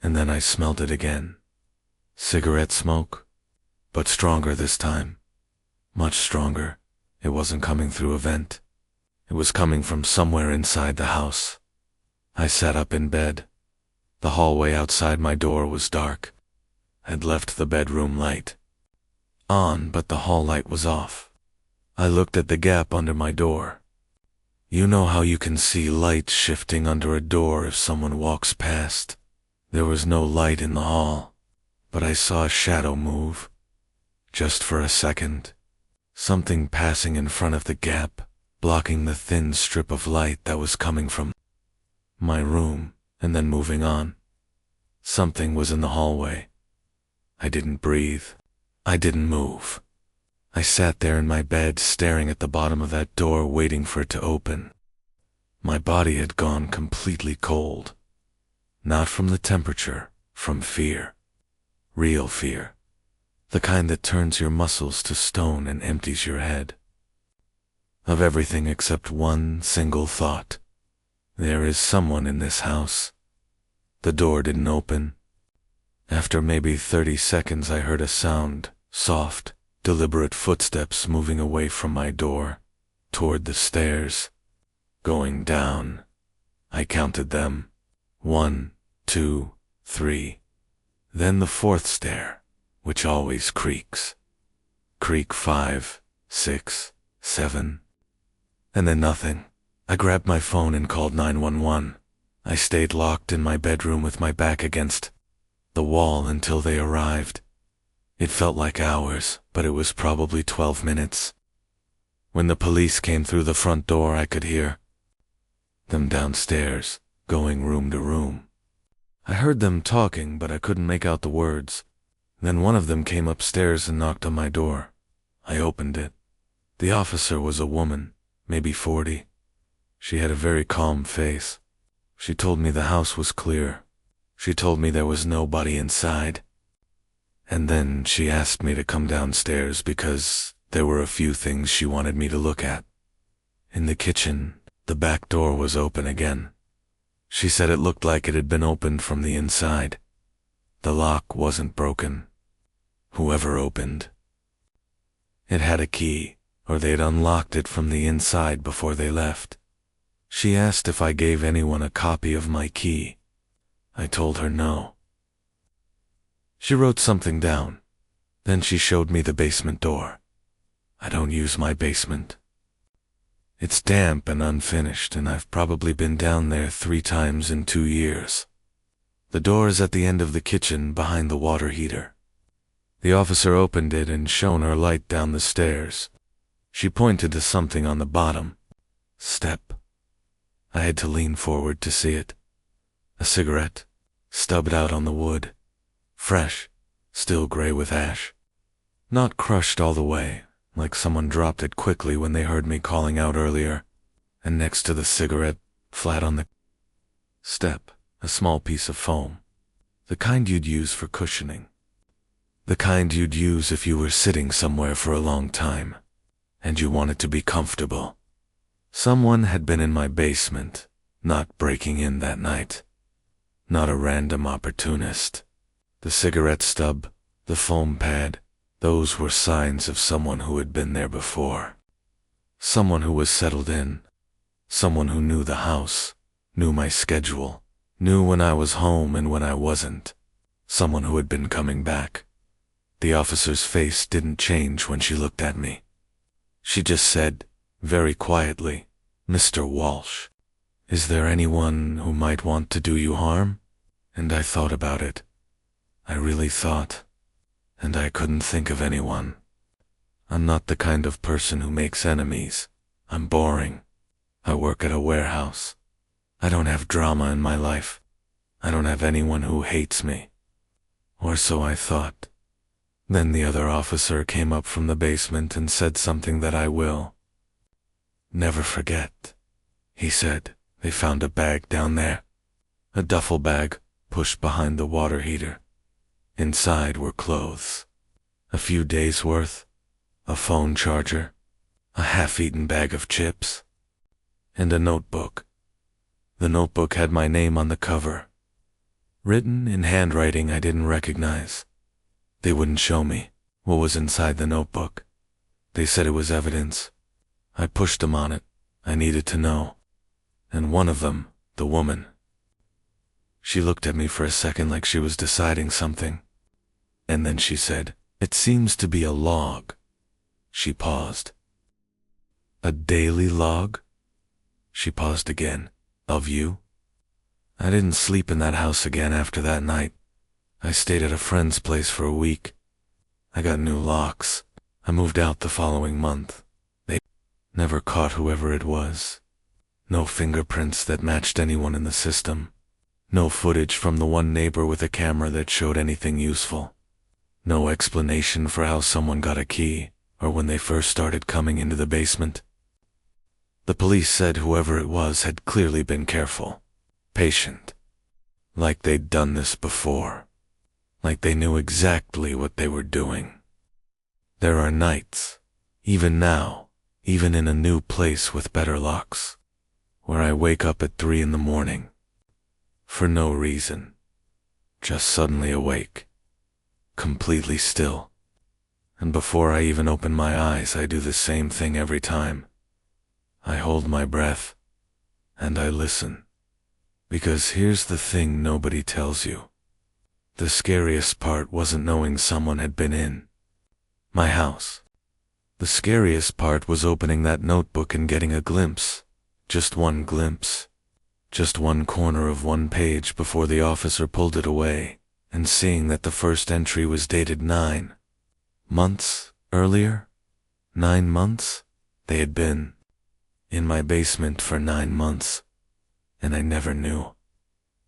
and then I smelled it again. Cigarette smoke, but stronger this time. Much stronger. It wasn't coming through a vent. It was coming from somewhere inside the house. I sat up in bed. The hallway outside my door was dark. I'd left the bedroom light on, but the hall light was off. I looked at the gap under my door. You know how you can see light shifting under a door if someone walks past? There was no light in the hall, but I saw a shadow move. Just for a second. Something passing in front of the gap, blocking the thin strip of light that was coming from my room, and then moving on. Something was in the hallway. I didn't breathe. I didn't move. I sat there in my bed staring at the bottom of that door waiting for it to open. My body had gone completely cold. Not from the temperature, from fear. Real fear. The kind that turns your muscles to stone and empties your head. Of everything except one single thought. There is someone in this house. The door didn't open. After maybe 30 seconds I heard a sound, soft, deliberate footsteps moving away from my door, toward the stairs. Going down. I counted them. 1, 2, 3. Then the fourth stair, which always creaks. Creak 5, 6, 7. And then nothing. I grabbed my phone and called 911. I stayed locked in my bedroom with my back against the wall until they arrived. It felt like hours, but it was probably 12 minutes. When the police came through the front door, I could hear them downstairs, going room to room. I heard them talking, but I couldn't make out the words. Then one of them came upstairs and knocked on my door. I opened it. The officer was a woman, maybe 40. She had a very calm face. She told me the house was clear. She told me there was nobody inside. And then she asked me to come downstairs because there were a few things she wanted me to look at. In the kitchen, the back door was open again. She said it looked like it had been opened from the inside. The lock wasn't broken. Whoever opened it had a key, or they'd unlocked it from the inside before they left. She asked if I gave anyone a copy of my key. I told her no. She wrote something down. Then she showed me the basement door. I don't use my basement. It's damp and unfinished, and I've probably been down there 3 times in 2 years. The door is at the end of the kitchen behind the water heater. The officer opened it and shone her light down the stairs. She pointed to something on the bottom step. I had to lean forward to see it. A cigarette, stubbed out on the wood. Fresh, still gray with ash. Not crushed all the way, like someone dropped it quickly when they heard me calling out earlier. And next to the cigarette, flat on the step, a small piece of foam. The kind you'd use for cushioning. The kind you'd use if you were sitting somewhere for a long time, and you wanted to be comfortable. Someone had been in my basement, not breaking in that night. Not a random opportunist. The cigarette stub, the foam pad, those were signs of someone who had been there before. Someone who was settled in. Someone who knew the house, knew my schedule, knew when I was home and when I wasn't. Someone who had been coming back. The officer's face didn't change when she looked at me. She just said, very quietly, "Mr. Walsh, is there anyone who might want to do you harm?" And I thought about it. I really thought. And I couldn't think of anyone. I'm not the kind of person who makes enemies. I'm boring. I work at a warehouse. I don't have drama in my life. I don't have anyone who hates me. Or so I thought. Then the other officer came up from the basement and said something that I will never forget. He said, "They found a bag down there." A duffel bag, pushed behind the water heater. Inside were clothes. A few days' worth. A phone charger. A half-eaten bag of chips. And a notebook. The notebook had my name on the cover. written in handwriting I didn't recognize. They wouldn't show me what was inside the notebook. They said it was evidence. I pushed them on it. I needed to know. And one of them, the woman, she looked at me for a second like she was deciding something. And then she said, "It seems to be a log." She paused. "A daily log?" She paused again. "Of you?" I didn't sleep in that house again after that night. I stayed at a friend's place for a week. I got new locks. I moved out the following month. They never caught whoever it was. No fingerprints that matched anyone in the system. No footage from the one neighbor with a camera that showed anything useful. No explanation for how someone got a key, or when they first started coming into the basement. The police said whoever it was had clearly been careful, patient, like they'd done this before, like they knew exactly what they were doing. There are nights, even now, even in a new place with better locks, where I wake up at 3 a.m, for no reason, just suddenly awake, completely still. And before I even open my eyes, I do the same thing every time. I hold my breath, and I listen. Because here's the thing nobody tells you. The scariest part wasn't knowing someone had been in my house. The scariest part was opening that notebook and getting a glimpse, just one glimpse, just one corner of one page before the officer pulled it away, and seeing that the first entry was dated 9 months earlier. 9 months? They had been in my basement for 9 months, and I never knew.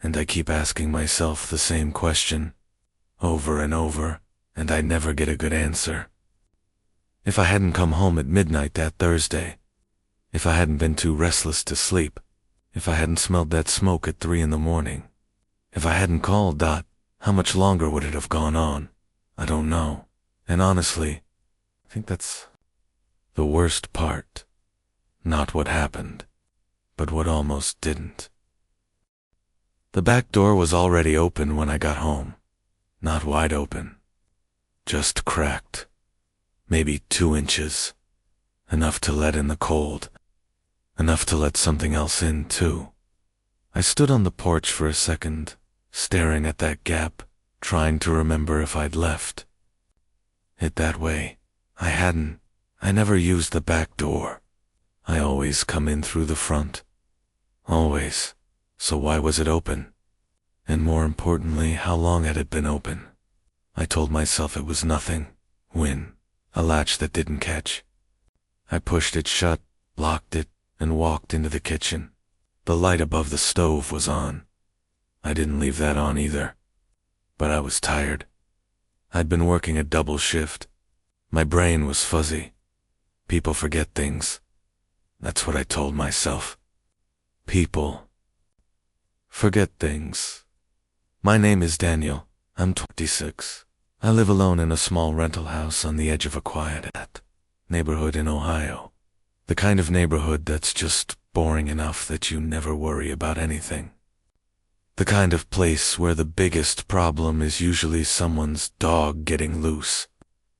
And I keep asking myself the same question, over and over, and I never get a good answer. If I hadn't come home at midnight that Thursday, if I hadn't been too restless to sleep, if I hadn't smelled that smoke at 3 a.m, if I hadn't called, how much longer would it have gone on? I don't know. And honestly, I think that's the worst part. Not what happened, but what almost didn't. The back door was already open when I got home. Not wide open, just cracked. Maybe 2 inches. Enough to let in the cold. Enough to let something else in, too. I stood on the porch for a second, staring at that gap, trying to remember if I'd left it that way. I hadn't. I never used the back door. I always come in through the front. Always. So why was it open? And more importantly, how long had it been open? I told myself it was nothing. A latch that didn't catch. I pushed it shut, locked it, and walked into the kitchen. The light above the stove was on. I didn't leave that on either. But I was tired. I'd been working a double shift. My brain was fuzzy. People forget things. That's what I told myself. People forget things. My name is Daniel. I'm 26. I live alone in a small rental house on the edge of a quiet neighborhood in Ohio. The kind of neighborhood that's just boring enough that you never worry about anything. The kind of place where the biggest problem is usually someone's dog getting loose.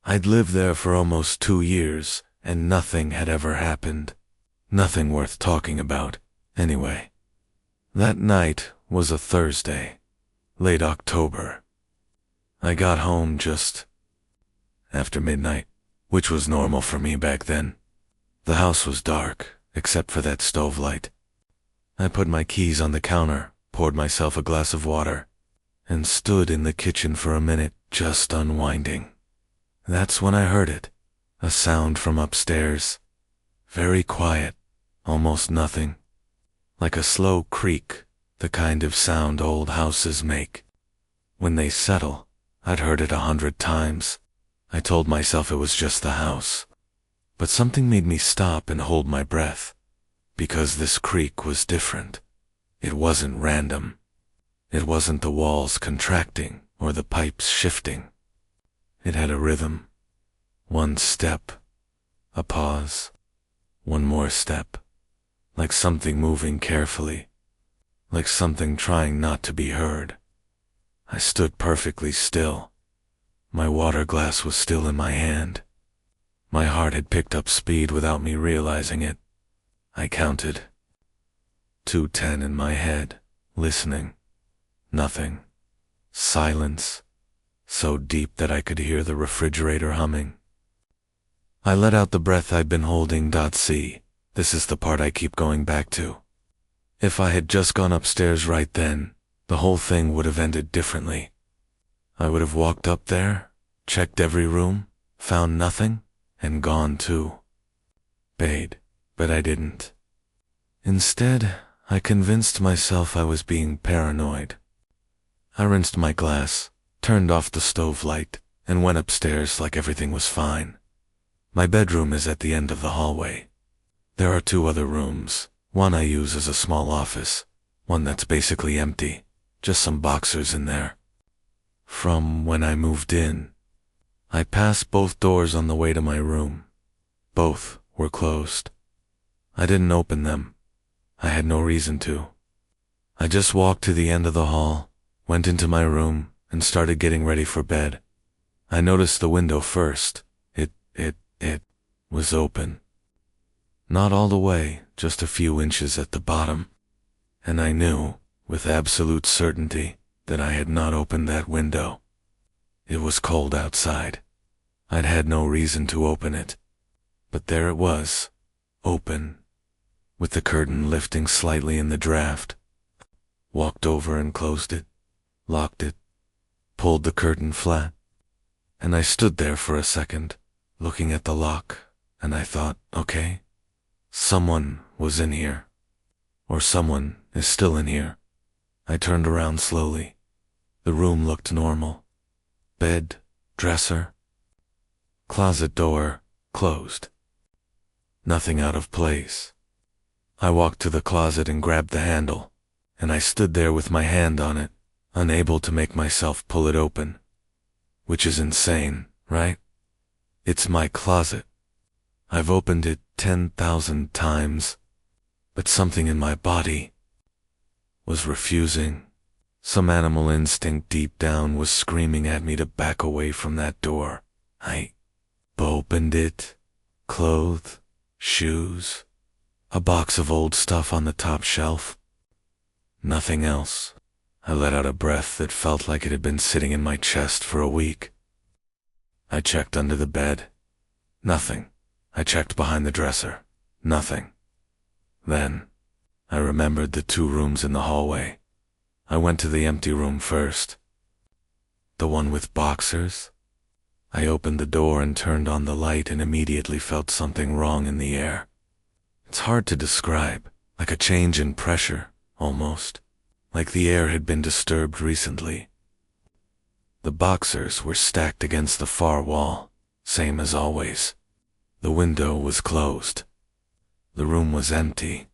I'd lived there for almost 2 years, and nothing had ever happened. Nothing worth talking about, anyway. That night was a Thursday, late October. I got home just after midnight, which was normal for me back then. The house was dark, except for that stove light. I put my keys on the counter, poured myself a glass of water, and stood in the kitchen for a minute, just unwinding. That's when I heard it, a sound from upstairs. Very quiet, almost nothing. Like a slow creak, the kind of sound old houses make. When they settle, I'd heard it 100 times. I told myself it was just the house. But something made me stop and hold my breath, because this creak was different. It wasn't random. It wasn't the walls contracting or the pipes shifting. It had a rhythm. One step, a pause, one more step, like something moving carefully, like something trying not to be heard. I stood perfectly still. My water glass was still in my hand. My heart had picked up speed without me realizing it. I counted 210 in my head, listening. Nothing. Silence, so deep that I could hear the refrigerator humming. I let out the breath I'd been holding. See, this is the part I keep going back to. If I had just gone upstairs right then, the whole thing would have ended differently. I would have walked up there, checked every room, found nothing, and gone too. But I didn't. Instead, I convinced myself I was being paranoid. I rinsed my glass, turned off the stove light, and went upstairs like everything was fine. My bedroom is at the end of the hallway. There are 2 other rooms. One I use as a small office, one that's basically empty, just some boxers in there. From when I moved in, I passed both doors on the way to my room. Both were closed. I didn't open them. I had no reason to. I just walked to the end of the hall, went into my room, and started getting ready for bed. I noticed the window first. It was open. Not all the way, just a few inches at the bottom. And I knew, with absolute certainty, that I had not opened that window. It was cold outside. I'd had no reason to open it. But there it was, open, with the curtain lifting slightly in the draft. Walked over and closed it, locked it, pulled the curtain flat, and I stood there for a second, looking at the lock, and I thought, okay, someone was in here, or someone is still in here. I turned around slowly. The room looked normal. Bed, dresser, closet door, closed. Nothing out of place. I walked to the closet and grabbed the handle, and I stood there with my hand on it, unable to make myself pull it open. Which is insane, right? It's my closet. I've opened it 10,000 times, but something in my body was refusing. Some animal instinct deep down was screaming at me to back away from that door. I opened it. Clothes, shoes, a box of old stuff on the top shelf. Nothing else. I let out a breath that felt like it had been sitting in my chest for a week. I checked under the bed. Nothing. I checked behind the dresser. Nothing. Then, I remembered the 2 rooms in the hallway. I went to the empty room first. The one with boxers? I opened the door and turned on the light and immediately felt something wrong in the air. It's hard to describe, like a change in pressure, almost. Like the air had been disturbed recently. The boxers were stacked against the far wall, same as always. The window was closed. The room was empty,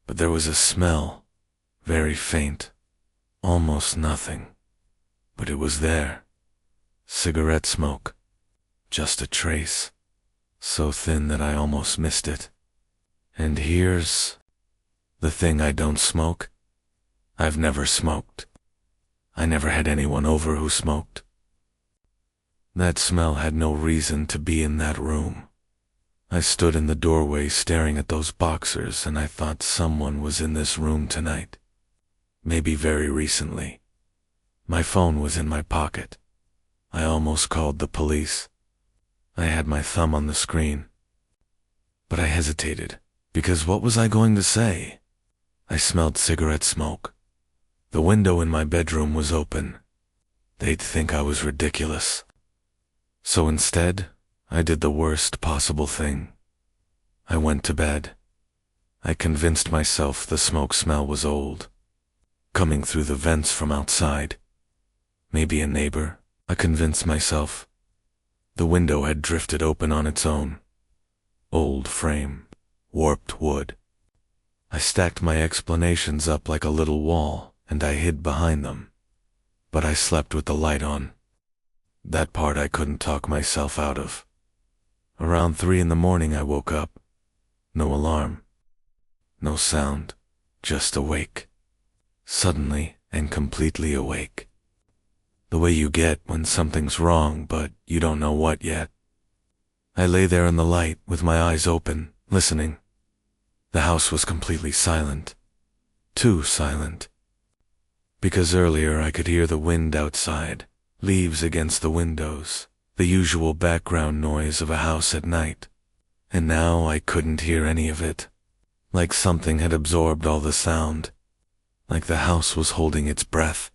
but there was a smell, very faint, almost nothing. But it was there. Cigarette smoke. Just a trace, so thin that I almost missed it. And here's the thing: I don't smoke. I've never smoked. I never had anyone over who smoked. That smell had no reason to be in that room. I stood in the doorway staring at those boxers, and I thought someone was in this room tonight. Maybe very recently. My phone was in my pocket. I almost called the police. I had my thumb on the screen. But I hesitated, because what was I going to say? I smelled cigarette smoke. The window in my bedroom was open. They'd think I was ridiculous. So instead, I did the worst possible thing. I went to bed. I convinced myself the smoke smell was old, coming through the vents from outside. Maybe a neighbor, I convinced myself. The window had drifted open on its own. Old frame, warped wood. I stacked my explanations up like a little wall, and I hid behind them. But I slept with the light on. That part I couldn't talk myself out of. Around 3 in the morning I woke up. No alarm. No sound. Just awake. Suddenly and completely awake. The way you get when something's wrong, but you don't know what yet. I lay there in the light with my eyes open, listening. The house was completely silent. Too silent. Because earlier I could hear the wind outside, leaves against the windows, the usual background noise of a house at night. And now I couldn't hear any of it. Like something had absorbed all the sound. Like the house was holding its breath.